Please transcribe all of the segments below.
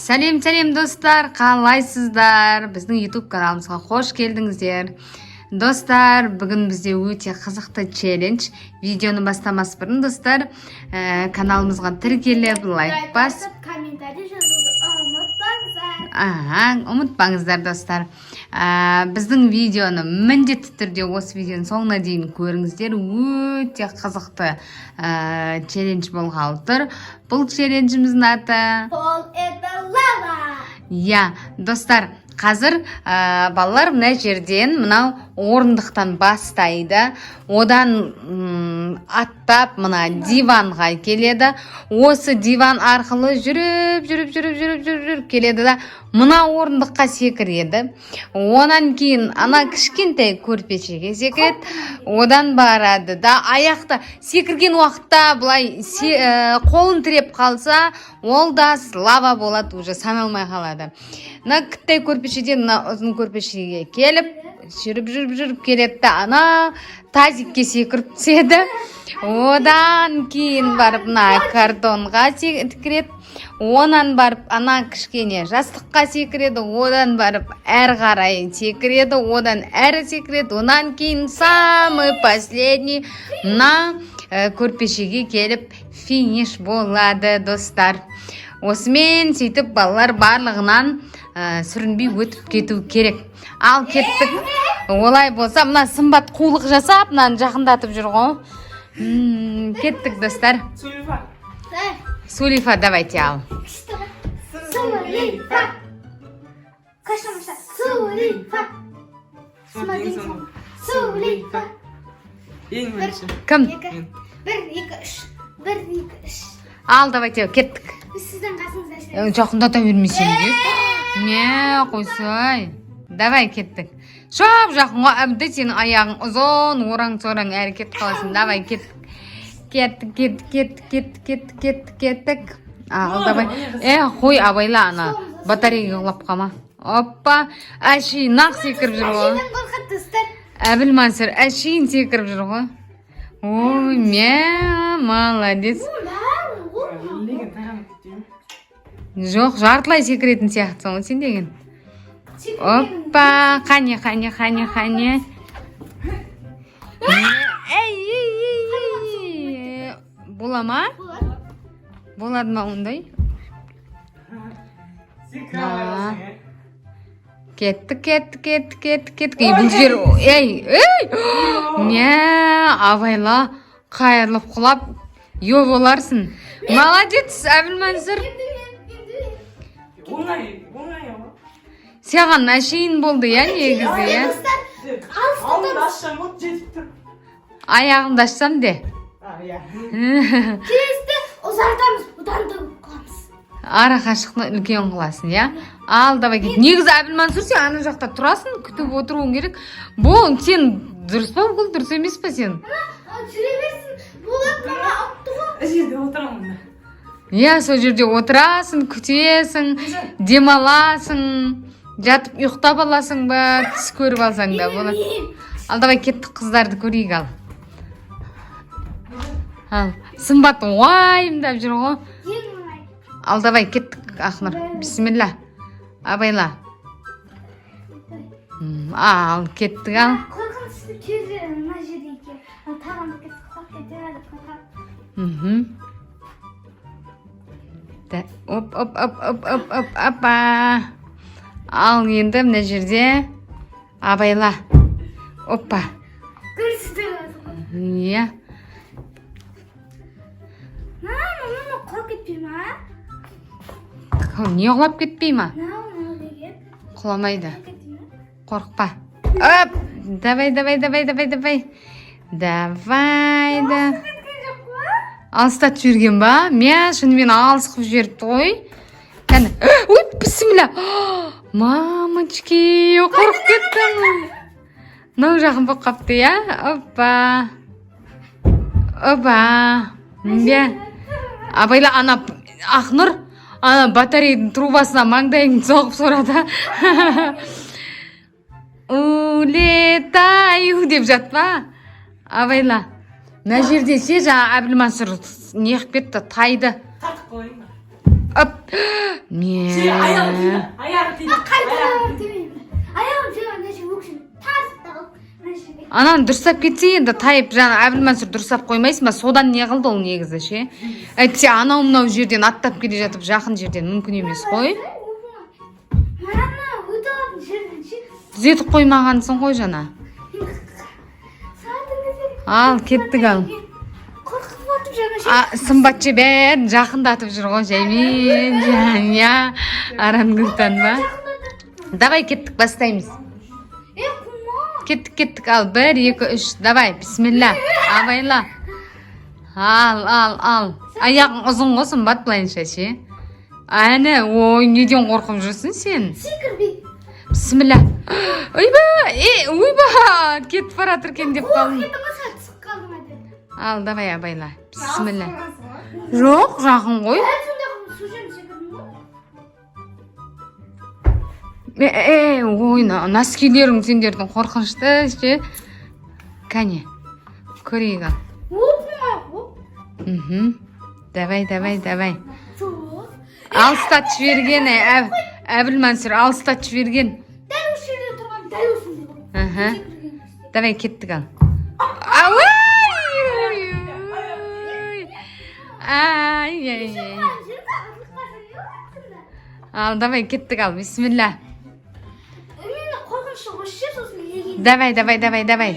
Сәлем достар, қалайсыздар? Біздің YouTube каналымызға қош келдіңіздер. Достар, бүгін бізде өте қызықты челлендж. Видеоны бастамас бұрын достар, каналымызға тіркеліп, лайк басып, комментарий жазуды ұмытпаңыздар достар. Біздің видеоны міндетті түрде осы видеоның соңына дейін көріңіздер. Өте қызықты челлендж болғалы тұр. Бұл челленджіміздің аты Пол это лава. Я, достар, қазір балалар мына жерден мынау орындықтан бастайды. Одан аттап мына диванға келеді. Осы диван арқылы жүріп келеді да мына орындыққа секіреді. Онан кейін ана кішкентай көрпешеге секіреді. Одан барады да аяқта секірген уақытта былай қолын тіреп қалса, ол да лава болады, уже саналмай қалады. Мына кіттай көрпешеден мына ұзын көрпешеге келіп, жүріп келеді да ана тазикке секіріп түседі. Одан кейін барып мына картонға секіреді. Онан барып ана кішкене жастыққа секіреді. Одан барып әр қарай секіреді. Одан әрі секіреді. Онан кейін самый последний мына көрпешеге келіп финиш болады достар. Осымен сөйтіп балалар барлығынан сүрінбей өтіп кету керек. Ал кеттік. Олай болса, мына сымбат қулық жасап, мынаны жақындатып жүр ғой. Кеттік достар. Сулифа, давайте ал. Сулифа. Қашамаша. Сулифа. Сулифа. Ең бірінші. Кім? 1, 2, 3. 1, 2, 3. Ал, давайте, кеттік. Біз сіздің қасыңызда жүреміз. Жақындата бермесең де. Не, қойсай. Давай, кеттік. Шап жақынға әбді сенің аяғың ұзын, oraң-сораң әрекет қаласын. Давай, кеттік. Кеттік. Ал, давай. Қой, абайла ана. Батарейға құлап қама. Оппа, әшейін нақ секіріп жүр ғой. Әшейін қорқат достар. Әбіл Мансұр, әшейін секіріп жүр ғой. Ой, молодец. Жоқ, жартылай секіретін сияқтысың, сен деген. Оппа, қане. Бола ма? Болады ма ондай? Кеттік. Бұл жер, абайла, қайырлып құлап, ё боларсың. Молодец, Әбіл Мансұр. оңай Саған әшейін болды, негізі, Алдымды ашсам от жетіп тұр. Аяғымды ашсам де. Келесті ұзартамыз, бұдан да қыламыз. Ара қашықтың үлкен қыласын, Ал, давай кет. Негізі Әбіл Мансұр, сен ана жақта тұрасың, күтіп отыруың керек. Бұл, сен дұрыс па, бұл дұрыс емес па сен? Жүре берсін, болады мама атты ғой. Жерде отырамын да. Сол жерде отырасың, күтесің, демаласың, жатып ұйықтап аласың ба, түс көріп алсаң да болады. Ал, давай кеттік, қыздарды көрейік ал. Ал, сымбат уайымдап жүр ғой. Ал, давай кеттік, Ақнұр. Бисмилла. Абайла. Ал, кеттік ал. Қорқынышты көзі мына жерде екен. Тағамды кетіп қалып кетеді, қорқам. Опа. Ал, енді мына жерде абайла. Опа. Көрсетіп Иә. Мама, құлап кетпей ма? Не құлап кетпей ма? Деген. Құламайды. Қорқпа. Оп! Давай. Алыстат жүрген ба? Мен шынымен алысқып жіберіпті ғой. Кәні. Ой, бісміллә. Мамочки, қорқып кеттім. Мынау жақын болып қапты, Опа. Абайла, ана Ақнұр, ана батарейдің трубасына маңдайын соғып сорады. Улетаю деп жатпа. Абайла. Мына жерде се жаңа Әбіл Мансұр неғып кетті, тайды. Тартып қойын ба? Оп. Аяғы тиді. Аяғы тиді. Қайталап демеймін. Аяғым жеуі мына жерге өкшім тартып тағып мына жерге. Ананы дұрыстап кетсе енді тайып жаңа Әбілмансұр дұрыстап қоймайсың ба? Содан не қылды ол негізі ше? Әйтсе анау мынау жерден аттап келе жатып жақын жерден мүмкін емес қой. Мана өте алатын жерден ше. Түзетіп қоймағансың ғой жаңа. Ал кеттік ал. Қорқып отып жаңа ше. Сымбатшы бәрін жақындатып жүр ғой жаймен жаңа арангүлтан ба? Давай кеттік бастаймыз. Құма. Кеттік ал 1, 2, 3 давай бисмилля абайла. Ал. Аяғың ұзын ғой сымбат былайынша ше. Әне ой неден қорқып жүрсің сен? Секірбей. Бисмилля. Ойба кетіп баратыр екен деп қалдым. Ал давай абайла. Бисмилля. Жоқ жақын ғой. Ой, носкилерің сендердің қорқынышты ше. Кәне, көрейік ал. Давай. Алыстат жіберген, Әбілмансұр алыстат жіберген. Дәл осы жерде тұрған, дәл осындай. Давай кеттік ал. Ал давай кеттік ал, бисмилля. Мені қорқынышы осы жер сосын егейін. Давай.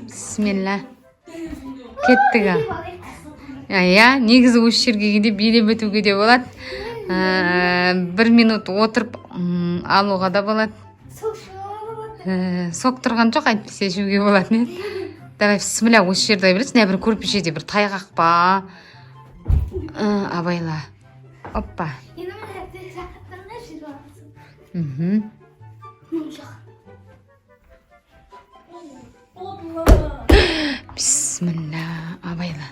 Бисмилля. Кеттік ал. Негізі осы жерге келе билеп өтуге де болады. 1 минут отырып алуға да болады. Соқтырған жоқ әйтпесе жеуге болады не? Давай бисмилля осы жерде бересің, бір көрпешеде бір тайғақ па. Абайла. Оппа. Бисмилля абайла.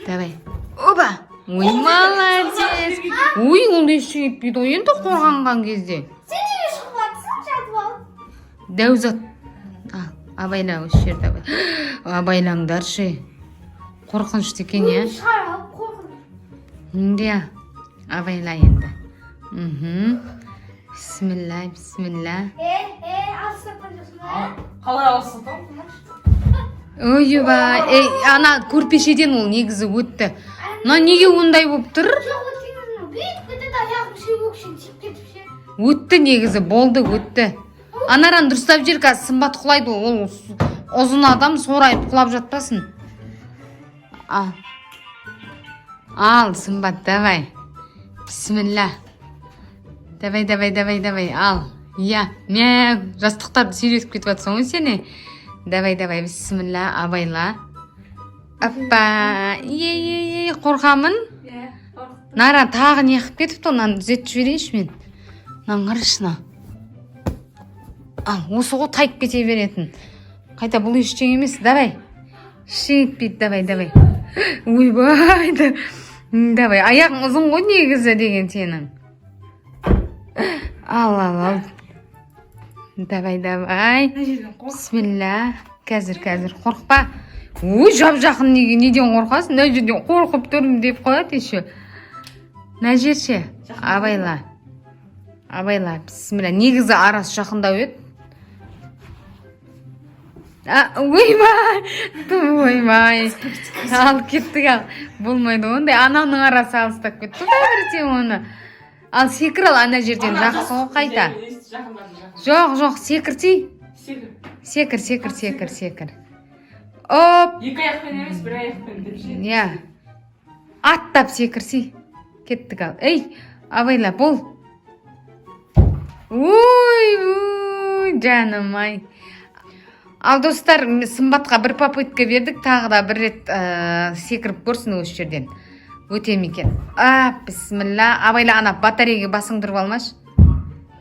Давай. Опа. Ой, молодец. Ой, ол ештеңе етпейді ғой енді қорғанған кезде. Сен неге шығып жатсың, жатып алып? Дәузат. Абайла осы жерде абай. Абайлаңдаршы. Қорқынышты екен, е? Шығарып, қорқыныш. Де, абайла енді. Бисмилля. Алыстап жүрсің ба? Қалай алыстатам? Ойба, ана көрпешеден ол негізі өтті. Неге ондай болып тұр? Жоқ, өткенің бүйтіп кетеді, аяғым ше өкшен тиіп кетіп ше. Өтті негізі, болды, өтті. Анаран дұрыстап жер қазір сымбат құлайды, ол ұзын адам сорайып құлап жатпасын. Ал, сымбат, давай. Бисмилля. Давай, ал. Жастықтарды сүйретіп кетіп жатсың ғой сені. Давай, бисмилля, абайла. Аппа, қорқамын. Нара тағы неқіп кетіпті, онан түзетіп жіберейінші мен. Қарашына. Ал, осы ғой тайып кете беретін. Қайта бұл ештең емес, давай. Ештең етпейді, давай. Ойбайды. Давай, аяғың ұзын ғой негізі деген сенің. Ал. Давай. Бисмилля. Қазір, қорқпа. Ой, жап-жақын неден қорқасың? Мына жерден қорқып тұрмын деп қояды еще. Мына жерше. Абайла. Бисмилля. Негізі арасы жақындау еді. Ойбай. Ал кеттік ал. Болмайды ондай. Ананың арасы алыстап кетті. Қайбірте оны. Ал секір ал ана жерден жақсы ғой қайта. Жоқ, секіртей. Секір. Оп. Екі аяқпен емес, бір аяқпен деп ше. Аттап секірсей. Кеттік ал. Абайла, бол. Ой, жаным ай. Ал достар, сымбатқа бір попытка бердік, тағы да бір рет секіріп көрсін осы жерден. Өтем екен. Бисмилля. Абайла, ана батареяға басың тұрып алмаш.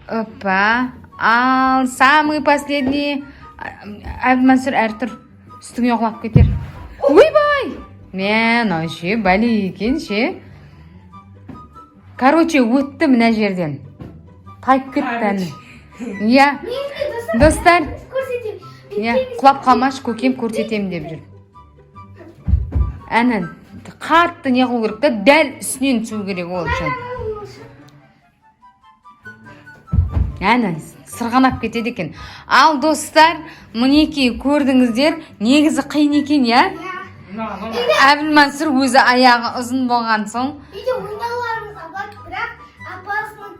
Опа. Ал, самый последний. Әбілмансұр әр тұр. Үстіңе құлап кетер. Ойбай! Мен, ше, бәле екен, ше. Короче, өтті мына жерден. Тайып кетті әні. Достар. құлап қалмашы көкем көрсетемін деп жүр. Әні қатты не қылу керек та, дәл үстінен түсу керек ол үшін. Әні сырғанап кетеді екен. Ал достар, мінекей көрдіңіздер, негізі қиын екен, я? Әбілмансұр өзі аяғы ұзын болған соң. Үйде ойнауларыңызға бар, бірақ апасының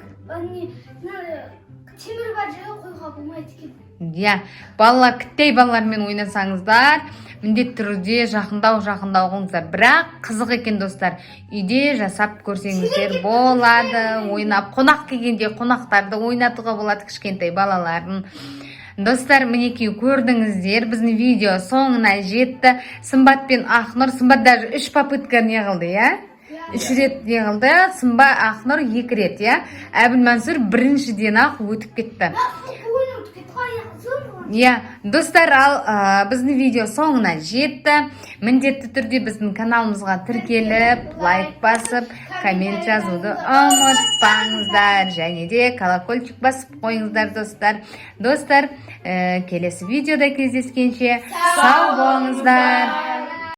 темір бар жағы қойға болмайды екен. Балалар, кіттей балалармен ойнасаңыздар, міндетті түрде жақындау қылыңыздар. Бірақ қызық екен достар. Үйде жасап көрсеңіздер болады, ойнап, қонақ келгенде қонақтарды ойнатуға болады кішкентай балаларын. Достар, мінекей көрдіңіздер, біздің видео соңына жетті. Сымбат пен Ақнұр, Сымбат даже 3 попытка не қылды, я? 3 рет не қылды, Сымбат Ақнұр 2 рет, я? Әбілмансұр біріншіден ақ өтіп кетті. Достар, ал біздің видео соңына жетті. Міндетті түрде біздің каналымызға тіркеліп, лайк басып, коммент жазуды ұмытпаңыздар. Және де колокольчик басып қойыңыздар, достар. Достар, келесі видеода кездескенше сау болыңыздар.